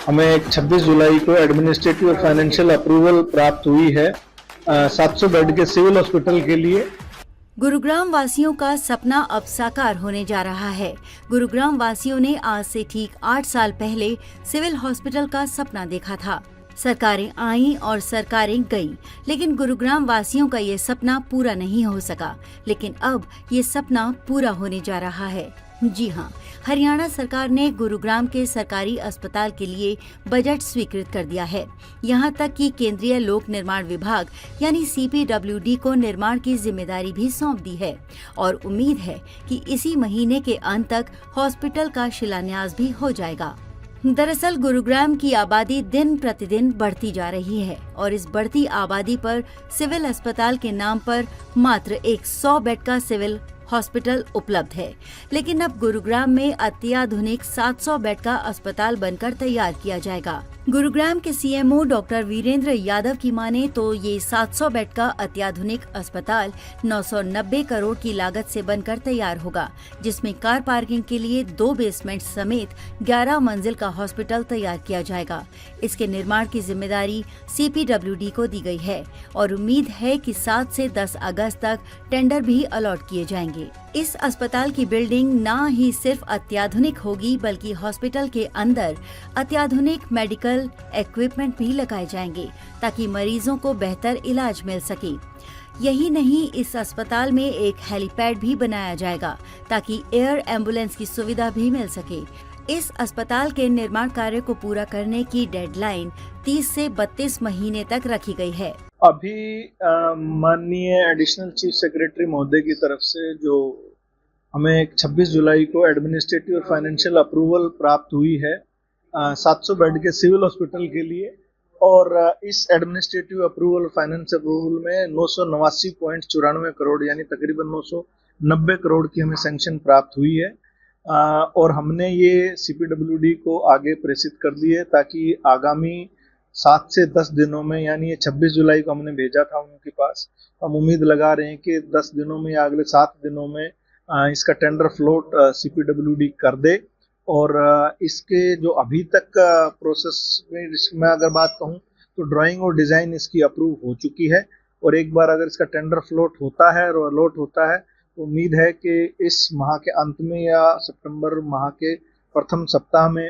हमें 26 जुलाई को एडमिनिस्ट्रेटिव और फाइनेंशियल अप्रूवल प्राप्त हुई है 700 बेड के सिविल हॉस्पिटल के लिए। गुरुग्राम वासियों का सपना अब साकार होने जा रहा है। गुरुग्राम वासियों ने आज से ठीक 8 साल पहले सिविल हॉस्पिटल का सपना देखा था। सरकारें आईं और सरकारें गईं, लेकिन गुरुग्राम वासियों का ये सपना पूरा नहीं हो सका। लेकिन अब ये सपना पूरा होने जा रहा है। जी हाँ, हरियाणा सरकार ने गुरुग्राम के सरकारी अस्पताल के लिए बजट स्वीकृत कर दिया है। यहाँ तक कि केंद्रीय लोक निर्माण विभाग यानी CPWD को निर्माण की जिम्मेदारी भी सौंप दी है और उम्मीद है कि इसी महीने के अंत तक हॉस्पिटल का शिलान्यास भी हो जाएगा। दरअसल गुरुग्राम की आबादी दिन प्रतिदिन बढ़ती जा रही है और इस बढ़ती आबादी पर सिविल अस्पताल के नाम पर मात्र एक 100 बेड का सिविल हॉस्पिटल उपलब्ध है। लेकिन अब गुरुग्राम में अत्याधुनिक 700 बेड का अस्पताल बनकर तैयार किया जाएगा। गुरुग्राम के CMO डॉक्टर वीरेंद्र यादव की माने तो ये 700 बेड का अत्याधुनिक अस्पताल 990 करोड़ की लागत से बनकर तैयार होगा, जिसमें कार पार्किंग के लिए 2 बेसमेंट समेत 11 मंजिल का हॉस्पिटल तैयार किया जाएगा। इसके निर्माण की जिम्मेदारी CPWD को दी गई है और उम्मीद है कि 7 से 10 अगस्त तक टेंडर भी अलॉट किए जाएंगे। इस अस्पताल की बिल्डिंग न ही सिर्फ अत्याधुनिक होगी, बल्कि हॉस्पिटल के अंदर अत्याधुनिक मेडिकल इक्विपमेंट भी लगाए जाएंगे ताकि मरीजों को बेहतर इलाज मिल सके। यही नहीं, इस अस्पताल में एक हेलीपैड भी बनाया जाएगा ताकि एयर एम्बुलेंस की सुविधा भी मिल सके। इस अस्पताल के निर्माण कार्य को पूरा करने की डेडलाइन 30 से 32 महीने तक रखी गई है। अभी माननीय एडिशनल चीफ सेक्रेटरी महोदय की तरफ से जो हमें 26 जुलाई को एडमिनिस्ट्रेटिव और फाइनेंशियल अप्रूवल प्राप्त हुई है 700 बेड के सिविल हॉस्पिटल के लिए, और इस एडमिनिस्ट्रेटिव अप्रूवल फाइनेंस अप्रूवल में 989.94 करोड़ यानी तकरीबन 990 करोड़ की हमें सैंक्शन प्राप्त हुई है। और हमने ये CPWD को आगे प्रेषित कर दी है ताकि आगामी 7 से 10 दिनों में, यानी ये 26 जुलाई को हमने भेजा था उनके पास, हम उम्मीद लगा रहे हैं कि 10 दिनों में या अगले 7 दिनों में इसका टेंडर फ्लोट CPWD कर दे। और इसके जो अभी तक प्रोसेस में अगर बात कहूँ तो ड्राइंग और डिज़ाइन इसकी अप्रूव हो चुकी है, और एक बार अगर इसका टेंडर फ्लोट होता है और अलॉट होता है तो उम्मीद है कि इस माह के अंत में या सितंबर माह के प्रथम सप्ताह में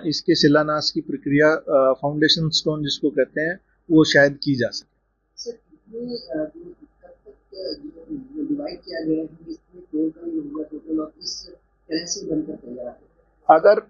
इसके शिलान्यास की प्रक्रिया, फाउंडेशन स्टोन जिसको कहते हैं, वो शायद की जा सके। सर, डिवाइड किया गया है, इसमें टोटल और इस तरह से बनकर तैयार है। अगर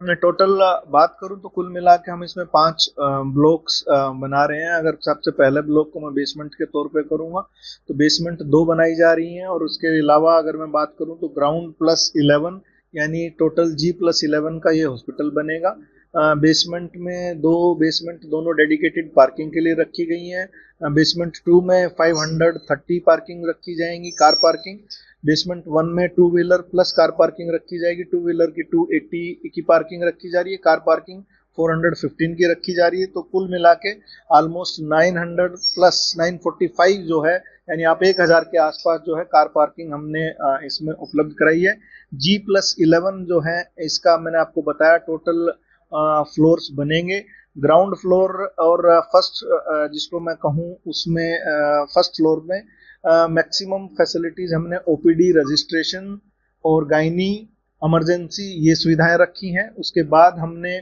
मैं टोटल बात करूं तो कुल मिला के हम इसमें 5 ब्लॉक्स बना रहे हैं। अगर सबसे पहले ब्लॉक को मैं बेसमेंट के तौर पे करूंगा तो बेसमेंट 2 बनाई जा रही हैं, और उसके अलावा अगर मैं बात करूं तो ग्राउंड प्लस 11 यानी टोटल G+11 का ये हॉस्पिटल बनेगा। बेसमेंट में 2 बेसमेंट दोनों डेडिकेटेड पार्किंग के लिए रखी गई हैं। बेसमेंट 2 में 530 पार्किंग रखी जाएंगी, कार पार्किंग। बेसमेंट 1 में 2 व्हीलर प्लस कार पार्किंग रखी जाएगी, 2 व्हीलर की 280 की पार्किंग रखी जा रही है, कार पार्किंग 415 की रखी जा रही है। तो कुल मिला के ऑलमोस्ट 900 प्लस 945 जो है, यानी आप 1000 के आसपास जो है कार पार्किंग हमने इसमें उपलब्ध कराई है। G+11 जो है, इसका मैंने आपको बताया टोटल फ्लोर्स बनेंगे। ग्राउंड फ्लोर और फर्स्ट जिसको मैं कहूँ उसमें फर्स्ट फ्लोर में मैक्सिमम फैसिलिटीज हमने OPD, रजिस्ट्रेशन और गायनी, इमरजेंसी, ये सुविधाएं रखी हैं। उसके बाद हमने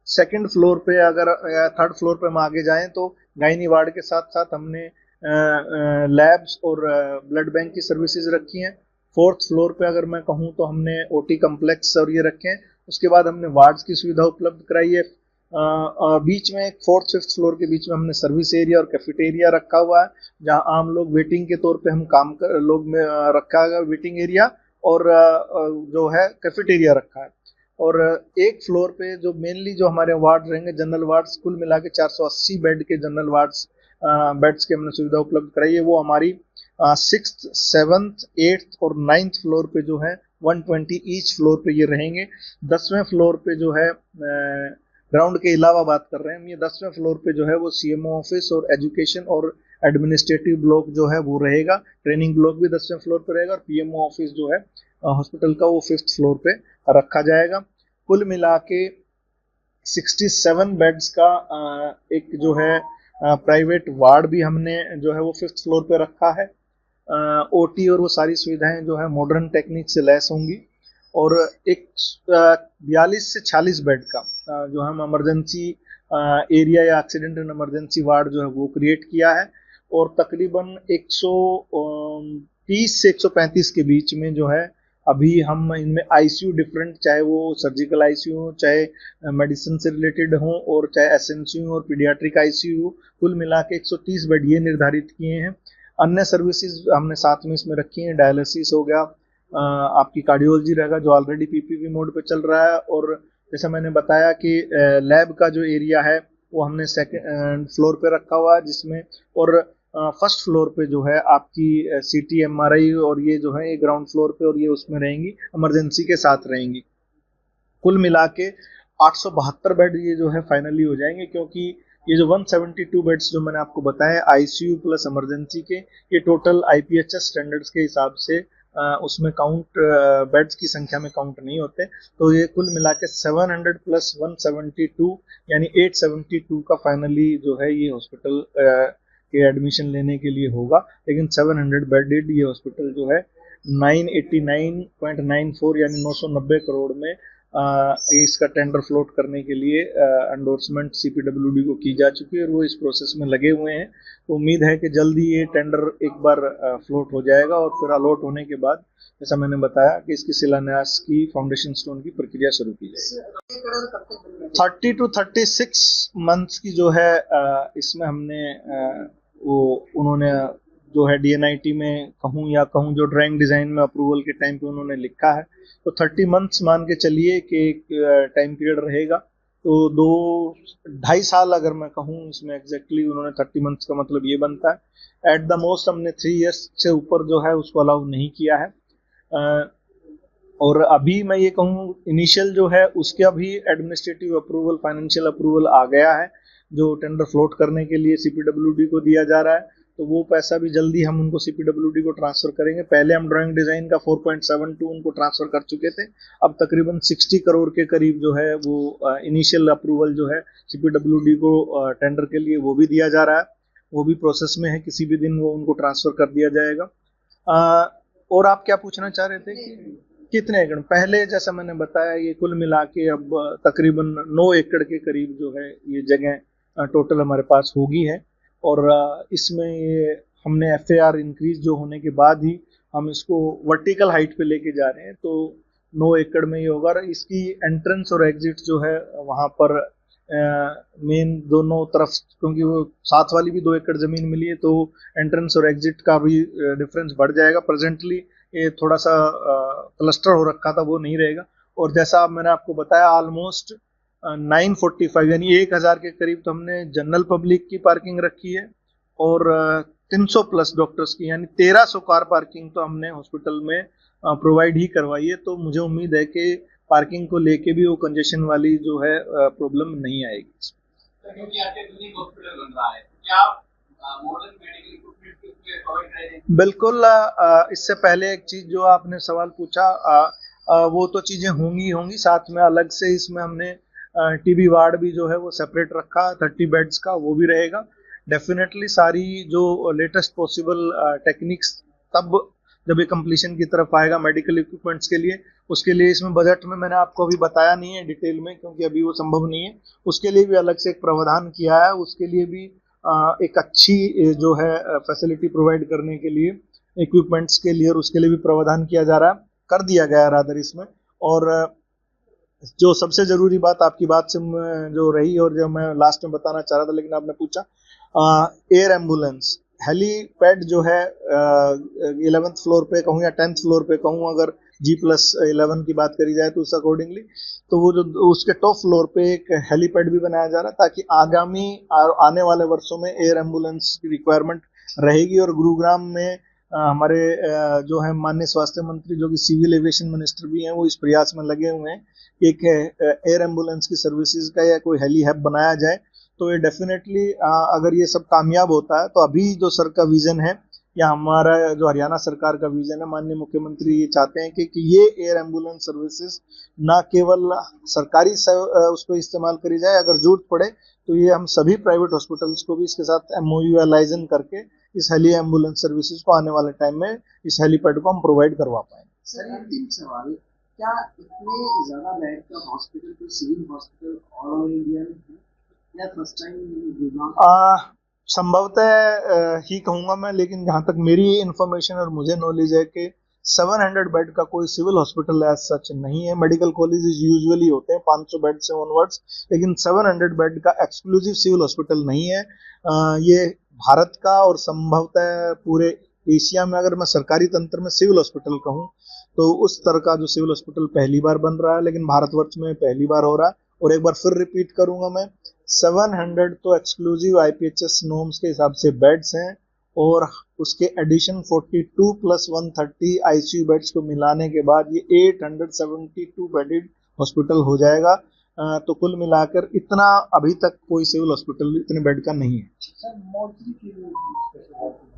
सेकंड फ्लोर पे अगर थर्ड फ्लोर पे हम आगे जाएं तो गायनी वार्ड के साथ साथ हमने लैब्स और ब्लड बैंक की सर्विसेज रखी हैं। फोर्थ फ्लोर पे अगर मैं कहूँ तो हमने OT कम्प्लेक्स और ये रखे हैं। उसके बाद हमने वार्ड्स की सुविधा उपलब्ध कराई है। बीच में 4th 5th फ्लोर के बीच में हमने सर्विस एरिया और कैफेटेरिया रखा हुआ है, जहां आम लोग वेटिंग के तौर पे हम काम कर लोग में रखा है वेटिंग एरिया, और जो है कैफेटेरिया रखा है। और एक फ्लोर पे जो मेनली जो हमारे वार्ड रहेंगे, जनरल वार्ड्स, कुल मिला के 480 बेड के जनरल वार्ड्स बेड्स की हमने सुविधा उपलब्ध कराई है। वो हमारी 6th 7th 8th और 9th फ्लोर पे जो है 120 ईच फ्लोर पे ये रहेंगे। 10वें फ्लोर पे जो है ग्राउंड के अलावा बात कर रहे हैं हम, ये 10वें फ्लोर पे जो है वो CMO ऑफिस और एजुकेशन और एडमिनिस्ट्रेटिव ब्लॉक जो है वो रहेगा। ट्रेनिंग ब्लॉक भी 10वें फ्लोर पे रहेगा, और PMO ऑफिस जो है हॉस्पिटल का वो 5th फ्लोर पे रखा जाएगा। कुल मिला के 67 बेड्स का एक जो है प्राइवेट वार्ड भी हमने जो है वो 5th फ्लोर पे रखा है। ओटी और वो सारी सुविधाएं जो है मॉडर्न टेक्निक से लैस होंगी। और एक 42 से 46 बेड का जो हम इमरजेंसी एरिया या एक्सीडेंट एंड इमरजेंसी वार्ड जो है वो क्रिएट किया है। और तकरीबन 130 से 135 के बीच में जो है अभी हम इनमें आईसीयू डिफरेंट, चाहे वो सर्जिकल आईसीयू हो, चाहे मेडिसिन से रिलेटेड हो, और चाहे एसएनसीयू और पीडियाट्रिक आईसीयू, कुल मिला के 130 बेड ये निर्धारित किए हैं। अन्य सर्विसेज हमने साथ में इसमें रखी हैं। डायलिसिस हो गया, आपकी कार्डियोलॉजी रहेगा जो ऑलरेडी पीपीपी मोड पे चल रहा है। और जैसा मैंने बताया कि लैब का जो एरिया है वो हमने सेकंड फ्लोर पे रखा हुआ है, जिसमें और फर्स्ट फ्लोर पे जो है आपकी सीटी एमआरआई और ये जो है ये ग्राउंड फ्लोर पे और ये उसमें रहेंगी, इमरजेंसी के साथ रहेंगी। कुल मिला के 872 बेड ये जो है फाइनली हो जाएंगे, क्योंकि ये जो 172 बेड्स जो मैंने आपको बताया आईसीयू प्लस इमरजेंसी के, ये टोटल आईपीएचएस स्टैंडर्ड्स के हिसाब से उसमें काउंट बेड्स की संख्या में काउंट नहीं होते। तो ये कुल मिला के 700 प्लस 172 यानी 872 का फाइनली जो है ये हॉस्पिटल के एडमिशन लेने के लिए होगा। लेकिन 700 बेडेड ये हॉस्पिटल जो है 989.94 यानी 990 करोड़ में इसका टेंडर फ्लोट करने के लिए एंडोर्समेंट सीपीडब्ल्यूडी को की जा चुकी है और वो इस प्रोसेस में लगे हुए हैं। तो उम्मीद है कि जल्दी ये टेंडर एक बार फ्लोट हो जाएगा और फिर अलॉट होने के बाद जैसा मैंने बताया कि इसकी शिलान्यास की फाउंडेशन स्टोन की प्रक्रिया शुरू की जाएगी। 30 to 36 मंथ्स की जो है इसमें हमने वो उन्होंने जो है डीएनआईटी में कहूँ या कहूँ जो ड्राइंग डिजाइन में अप्रूवल के टाइम पे उन्होंने लिखा है, तो 30 मंथ्स मान के चलिए कि एक टाइम पीरियड रहेगा। तो 2-2.5 साल अगर मैं कहूँ इसमें एग्जैक्टली उन्होंने 30 मंथ्स का मतलब ये बनता है। एट द मोस्ट हमने 3 इयर्स से ऊपर जो है उसको अलाउ नहीं किया है। और अभी मैं ये कहूँ इनिशियल जो है उसके अभी एडमिनिस्ट्रेटिव अप्रूवल, फाइनेंशियल अप्रूवल आ गया है जो टेंडर फ्लोट करने के लिए सीपीडब्ल्यूडी को दिया जा रहा है। तो वो पैसा भी जल्दी हम उनको सीपीडब्ल्यूडी को ट्रांसफर करेंगे। पहले हम ड्राइंग डिजाइन का 4.72 उनको ट्रांसफर कर चुके थे। अब तकरीबन 60 करोड़ के करीब जो है वो इनिशियल अप्रूवल जो है सीपीडब्ल्यूडी को टेंडर के लिए वो भी दिया जा रहा है, वो भी प्रोसेस में है, किसी भी दिन वो उनको ट्रांसफर कर दिया जाएगा। और आप क्या पूछना चाह रहे थे कि कितने एकड़? पहले जैसा मैंने बताया ये कुल मिला के अब तकरीबन 9 एकड़ के करीब जो है ये जगह टोटल हमारे पास होगी है। और इसमें ये हमने एफएआर इंक्रीज जो होने के बाद ही हम इसको वर्टिकल हाइट पे लेके जा रहे हैं। तो 9 एकड़ में ये होगा। और इसकी एंट्रेंस और एग्जिट जो है वहाँ पर मेन दोनों तरफ, क्योंकि वो साथ वाली भी 2 एकड़ जमीन मिली है तो एंट्रेंस और एग्जिट का भी डिफरेंस बढ़ जाएगा। प्रेजेंटली ये थोड़ा सा क्लस्टर हो रखा था, वो नहीं रहेगा। और जैसा मैंने आपको बताया ऑलमोस्ट 945 यानी 1000 के करीब तो हमने जनरल पब्लिक की पार्किंग रखी है और 300 प्लस डॉक्टर्स की यानी 1300 कार पार्किंग तो हमने हॉस्पिटल में प्रोवाइड ही करवाई है। तो मुझे उम्मीद है कि पार्किंग को लेके भी वो कंजेशन वाली जो है प्रॉब्लम नहीं आएगी। बिल्कुल। इससे पहले एक चीज जो आपने सवाल पूछा, वो तो चीजें होंगी। साथ में अलग से इसमें हमने टीबी वार्ड भी जो है वो सेपरेट रखा, 30 बेड्स का वो भी रहेगा। डेफिनेटली सारी जो लेटेस्ट पॉसिबल टेक्निक्स तब जब ये कंप्लीशन की तरफ आएगा मेडिकल इक्विपमेंट्स के लिए, उसके लिए इसमें बजट में मैंने आपको अभी बताया नहीं है डिटेल में, क्योंकि अभी वो संभव नहीं है। उसके लिए भी अलग से एक प्रावधान किया है, उसके लिए भी एक अच्छी जो है फैसिलिटी प्रोवाइड करने के लिए इक्विपमेंट्स के लिए, और उसके लिए भी प्रावधान किया जा रहा है, कर दिया गया है रादर इसमें। और जो सबसे जरूरी बात आपकी बात से जो रही और जो मैं लास्ट में बताना चाह रहा था लेकिन आपने पूछा, एयर एम्बुलेंस हेलीपैड जो है 11th फ्लोर पे कहूँ या 10th फ्लोर पे कहूँ, अगर G+11 की बात करी जाए तो उस अकॉर्डिंगली, तो वो जो उसके टॉप फ्लोर पे एक हेलीपैड भी बनाया जा रहा है ताकि आगामी और आने वाले वर्षों में एयर एम्बुलेंस की रिक्वायरमेंट रहेगी। और गुरुग्राम में हमारे जो है माननीय स्वास्थ्य मंत्री जो कि सिविल एविएशन मिनिस्टर भी हैं, वो इस प्रयास में लगे हुए हैं कि एक एयर एम्बुलेंस की सर्विसेज का या कोई हेली हब बनाया जाए। तो ये डेफिनेटली अगर ये सब कामयाब होता है तो अभी जो सर का विजन है या हमारा जो हरियाणा सरकार का विजन है, माननीय मुख्यमंत्री ये चाहते हैं कि ये एयर एम्बुलेंस सर्विसेज ना केवल सरकारी उसको इस्तेमाल करी जाए, अगर जरूरत पड़े तो ये हम सभी प्राइवेट हॉस्पिटल्स को भी इसके साथ MOU या लाइजन करके इस हेली एम्बुलेंस सर्विसेज को आने वाले टाइम में इस हेलीपैड को हम प्रोवाइड करवा पाएंगे। सर अंतिम सवाल, क्या इतने ज्यादा बेड का हॉस्पिटल तो civil hospital all over India में है या फर्स्ट टाइम? संभवतः ही कहूंगा मैं, लेकिन जहां तक मेरी इंफॉर्मेशन और मुझे नॉलेज है कि 700 बेड का कोई सिविल हॉस्पिटल एज सच नहीं है। मेडिकल कॉलेजेस यूजुअली होते हैं 500 बेड से ऑनवर्ड्स, लेकिन 700 बेड का एक्सक्लूसिव सिविल हॉस्पिटल नहीं है। ये भारत का और संभवतः पूरे एशिया में, अगर मैं सरकारी तंत्र में सिविल हॉस्पिटल कहूँ तो उस तरह का जो सिविल हॉस्पिटल पहली बार बन रहा है, लेकिन भारतवर्ष में पहली बार हो रहा है। और एक बार फिर रिपीट करूंगा मैं, 700 तो एक्सक्लूसिव IPHS नॉर्म्स के हिसाब से बेड्स हैं, और उसके एडिशन 42 प्लस 130 ICU बेड्स को मिलाने के बाद ये 872 बेडेड हॉस्पिटल हो जाएगा। तो कुल मिलाकर इतना अभी तक कोई सिविल हॉस्पिटल इतने बेड का नहीं है।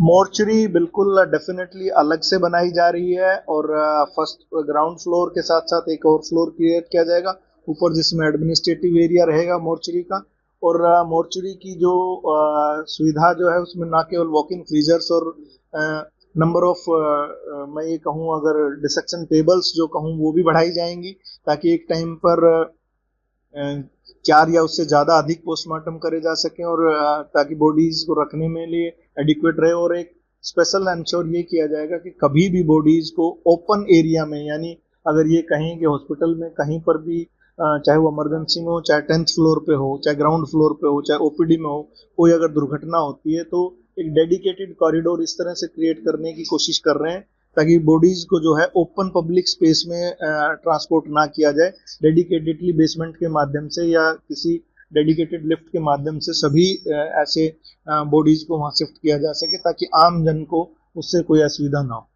मोर्चरी बिल्कुल डेफिनेटली अलग से बनाई जा रही है, और फर्स्ट ग्राउंड फ्लोर के साथ साथ एक और फ्लोर क्रिएट किया जाएगा ऊपर, जिसमें एडमिनिस्ट्रेटिव एरिया रहेगा मोर्चरी का। और मोर्चरी की जो सुविधा जो है उसमें ना केवल वॉक इन फ्रीजर्स और नंबर ऑफ मैं ये कहूँ अगर डिसेक्शन टेबल्स जो कहूँ वो भी बढ़ाई जाएंगी, ताकि एक टाइम पर 4 या उससे ज़्यादा अधिक पोस्टमार्टम करे जा सकें, और ताकि बॉडीज को रखने में लिए एडिक्वेट रहे। और एक स्पेशल इंश्योर ये किया जाएगा कि कभी भी बॉडीज को ओपन एरिया में, यानी अगर ये कहें कि हॉस्पिटल में कहीं पर भी चाहे वो इमरजेंसी में हो, चाहे 10th फ्लोर पे हो, चाहे ग्राउंड फ्लोर पे हो, चाहे OPD में हो, कोई अगर दुर्घटना होती है तो एक डेडिकेटेड कॉरिडोर इस तरह से क्रिएट करने की कोशिश कर रहे हैं ताकि बॉडीज को जो है ओपन पब्लिक स्पेस में ट्रांसपोर्ट ना किया जाए, डेडिकेटेडली बेसमेंट के माध्यम से या किसी डेडिकेटेड लिफ्ट के माध्यम से सभी ऐसे बॉडीज को वहां शिफ्ट किया जा सके, ताकि आम जन को उससे कोई असुविधा ना हो।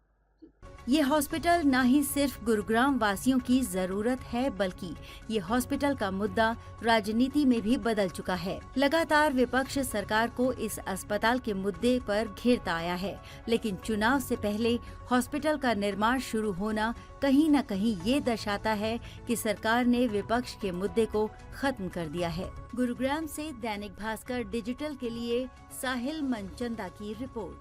ये हॉस्पिटल न ही सिर्फ गुरुग्राम वासियों की जरूरत है, बल्कि ये हॉस्पिटल का मुद्दा राजनीति में भी बदल चुका है। लगातार विपक्ष सरकार को इस अस्पताल के मुद्दे पर घेरता आया है, लेकिन चुनाव से पहले हॉस्पिटल का निर्माण शुरू होना कहीं न कहीं ये दर्शाता है कि सरकार ने विपक्ष के मुद्दे को खत्म कर दिया है। गुरुग्राम से दैनिक भास्कर डिजिटल के लिए साहिल मनचंदा की रिपोर्ट।